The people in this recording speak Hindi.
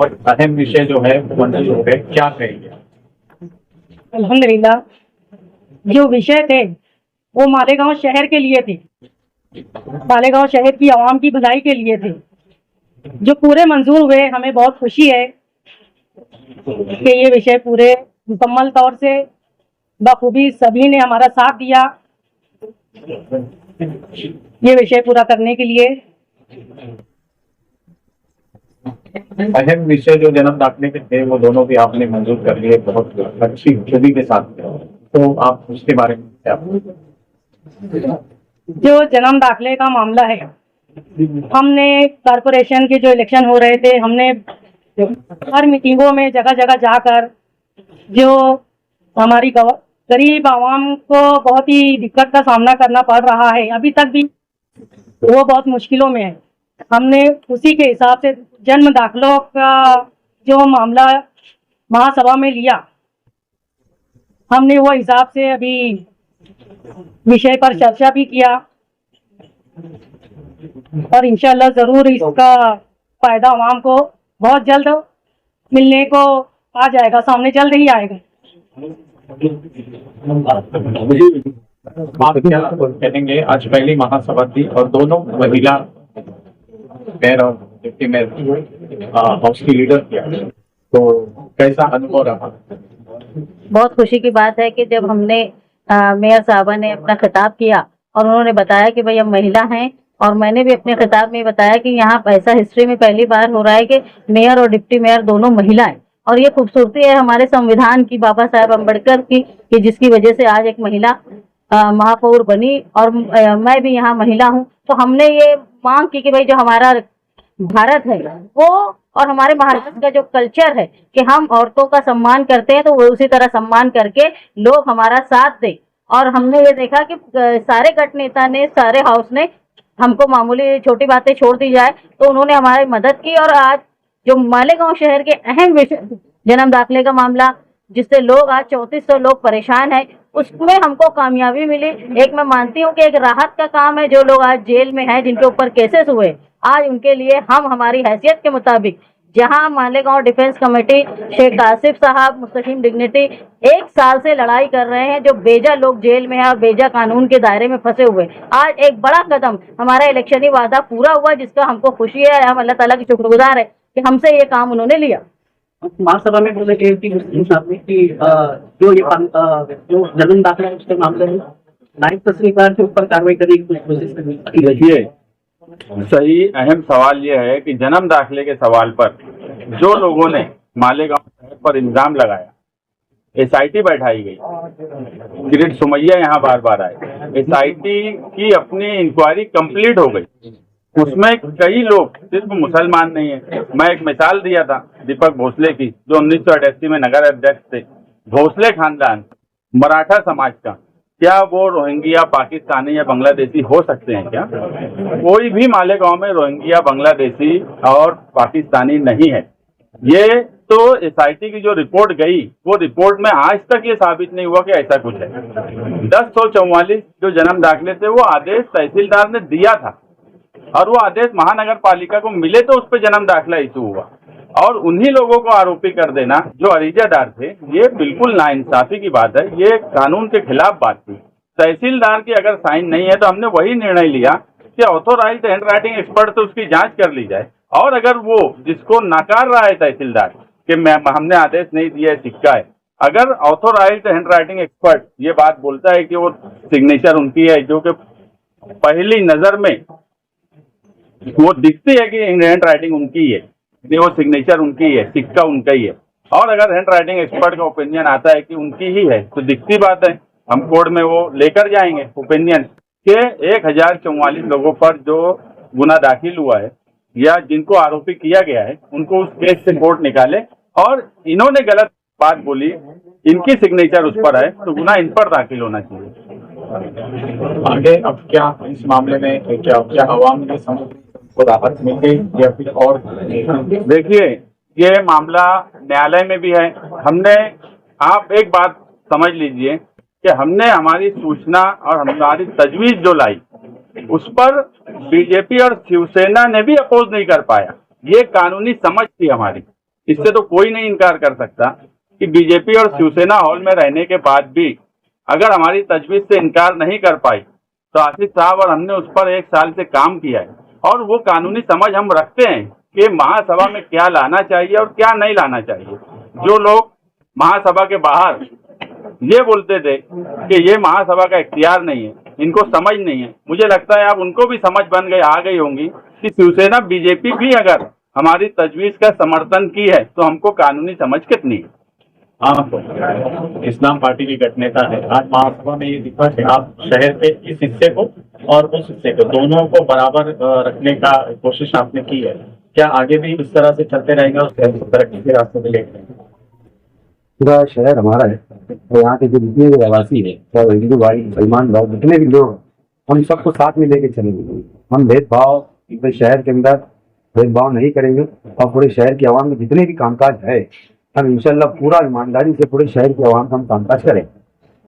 और अहम विषय जो है वो मंजूर हो गए, क्या कहेंगे? अल्हम्दुलिल्लाह, जो विषय थे वो मालेगांव शहर के लिए थे, मालेगांव शहर की आवाम की भलाई के लिए थे, जो पूरे मंजूर हुए। हमें बहुत खुशी है कि ये विषय पूरे मुकम्मल तौर से बखूबी सभी ने हमारा साथ दिया ये विषय पूरा करने के लिए। अहम विषय जो जन्म दाखिले के थे वो दोनों भी आपने मंजूर कर लिए, बहुत अच्छी खूबी के साथ। तो आप उसके बारे में क्या? जो जन्म दाखिले का मामला है, हमने कारपोरेशन के जो इलेक्शन हो रहे थे, हमने हर मीटिंगों में जगह जगह जाकर जो हमारी गरीब आवाम को बहुत ही दिक्कत का सामना करना पड़ रहा है, अभी तक भी वो बहुत मुश्किलों में है, हमने उसी के हिसाब से जन्म दाखिलों का जो मामला महासभा में लिया, हमने वो हिसाब से अभी विषय पर चर्चा भी किया और इंशाल्लाह जरूर इसका फायदा आवाम को बहुत जल्द मिलने को आ जाएगा, सामने जल्द ही आएगा। आप क्या कहेंगे? आज पहली महासभा थी और दोनों महिला मेयर और डिप्टी मेयर हाउस की लीडर किया, तो कैसा अनुभव रहा? बहुत खुशी की बात है कि जब हमने मेयर साहबा ने अपना खिताब किया और उन्होंने बताया कि भाई हम महिला हैं, और मैंने भी अपने खिताब में बताया कि यहाँ ऐसा हिस्ट्री में पहली बार हो रहा है कि मेयर और डिप्टी मेयर दोनों महिलाएं, और ये खूबसूरती है हमारे संविधान की, बाबा साहेब अम्बेडकर की, कि जिसकी वजह से आज एक महिला महापौर बनी और मैं भी यहाँ महिला हूँ। तो हमने ये मांग की कि भाई जो हमारा भारत है वो और हमारे महाराष्ट्र का जो कल्चर है कि हम औरतों का सम्मान करते हैं, तो वो उसी तरह सम्मान करके लोग हमारा साथ दें। और हमने ये देखा कि सारे गट नेता ने, सारे हाउस ने हमको मामूली छोटी बातें छोड़ दी जाए तो उन्होंने हमारी मदद की, और आज जो मालेगांव शहर के अहम विषय जन्म दाखिले का मामला, जिससे लोग आज 3400 लोग परेशान हैं, उसमें हमको कामयाबी मिली। एक मैं मानती हूँ कि एक राहत का काम है, जो लोग आज जेल में हैं, जिनके ऊपर केसेस हुए, आज उनके लिए हम हमारी हैसियत के मुताबिक, जहां मालेगांव डिफेंस कमेटी शेख आसिफ साहब मुस्तकीम डिग्निटी 1 साल से लड़ाई कर रहे हैं, जो बेजा लोग जेल में है और बेजा कानून के दायरे में फंसे हुए, आज एक बड़ा कदम हमारा इलेक्शनी वादा पूरा हुआ, जिसका हमको खुशी है। हम अल्लाह ताला की शुक्रगुजार है कि हमसे ये काम उन्होंने लिया। महासभा में बोले थे कि जो जन्म दाखिला है उसके मामले में नायब तहसीलदार के ऊपर कार्रवाई करने की कोशिश की। देखिए, सही अहम सवाल यह है कि जन्म दाखिले के सवाल पर जो लोगों ने मालेगांव शहर पर इल्जाम लगाया, SIT बैठाई गई, किरीट सुमैया यहाँ बार बार आए, SIT की अपनी इंक्वायरी कंप्लीट हो गई, उसमें कई लोग सिर्फ मुसलमान नहीं है। मैं एक मिसाल दिया था दीपक भोसले की, जो 1988 में नगर अध्यक्ष थे, भोसले खानदान मराठा समाज का, क्या वो रोहिंग्या पाकिस्तानी या बांग्लादेशी हो सकते हैं क्या? कोई भी मालेगांव में रोहिंग्या बांग्लादेशी और पाकिस्तानी नहीं है। ये तो SIT की जो रिपोर्ट गई, वो रिपोर्ट में आज तक ये साबित नहीं हुआ कि ऐसा कुछ है। 1044 जो जन्म दाखिले थे वो आदेश तहसीलदार ने दिया था, और वो आदेश महानगर पालिका को मिले तो उस पर जन्म दाखिला इशू हुआ, और उन्हीं लोगों को आरोपी कर देना जो अरीजादार थे, ये बिल्कुल नाइंसाफी की बात है, ये कानून के खिलाफ बात थी। तहसीलदार की अगर साइन नहीं है तो हमने वही निर्णय लिया कि ऑथोराइज्ड हैंड राइटिंग एक्सपर्ट से उसकी जांच कर ली जाए, और अगर वो जिसको नकार रहा है तहसीलदार कि हमने आदेश नहीं दिया है, सिक्का है, अगर ऑथोराइज्ड हैंड राइटिंग एक्सपर्ट ये बात बोलता है कि वो सिग्नेचर उनकी है, जो कि पहली नजर में वो दिखती है कि हैंड राइटिंग उनकी है, वो सिग्नेचर उनकी है, सिक्का उनका ही है, और अगर हैंड राइटिंग एक्सपर्ट का ओपिनियन आता है कि उनकी ही है, तो दिखती बात है, हम कोर्ट में वो लेकर जाएंगे ओपिनियन के 1044 लोगों पर जो गुना दाखिल हुआ है या जिनको आरोपी किया गया है, उनको उस केस से कोर्ट निकाले, और इन्होंने गलत बात बोली, इनकी सिग्नेचर उस पर है, तो गुना इन पर दाखिल होना चाहिए। आगे अब क्या इस मामले में क्या आवाम के समझ को राहत मिल गई या फिर और? देखिए, ये मामला न्यायालय में भी है। हमने, आप एक बात समझ लीजिए कि हमने हमारी सूचना और हमारी तजवीज जो लाई, उस पर बीजेपी और शिवसेना ने भी अपोज नहीं कर पाया। ये कानूनी समझ थी हमारी, इससे तो कोई नहीं इनकार कर सकता कि बीजेपी और शिवसेना हॉल में रहने के बाद भी अगर हमारी तजवीज से इनकार नहीं कर पाई तो आशीष साहब और हमने उस पर 1 साल से काम किया है और वो कानूनी समझ हम रखते हैं कि महासभा में क्या लाना चाहिए और क्या नहीं लाना चाहिए। जो लोग महासभा के बाहर ये बोलते थे कि ये महासभा का इख्तियार नहीं है, इनको समझ नहीं है, मुझे लगता है अब उनको भी समझ आ गई होंगी कि शिवसेना बीजेपी भी अगर हमारी तजवीज का समर्थन की है तो हमको कानूनी समझ कितनी है। आप इस्लाम पार्टी के गठनेता है, आज महासभा में ये दिखा कि आप शहर के इस हिस्से को और उस हिस्से को दोनों को बराबर रखने का कोशिश आपने की है। क्या आगे भी इस तरह से चलते रहेगा और तरक्की के रास्ते में लेकर पूरा शहर हमारा है और यहाँ के जो जितने भी रहवासी है, चाहे हिंदू भाई मुसलमान भाई जितने भी लोग, हम सबको साथ में लेके चलेंगे। हम भेदभाव पूरे शहर के अंदर भेदभाव नहीं करेंगे और पूरे शहर की आवाम में जितने भी कामकाज है हम इंशाल्लाह पूरा ईमानदारी से पूरे शहर की आवाम का हम कामकाज करें।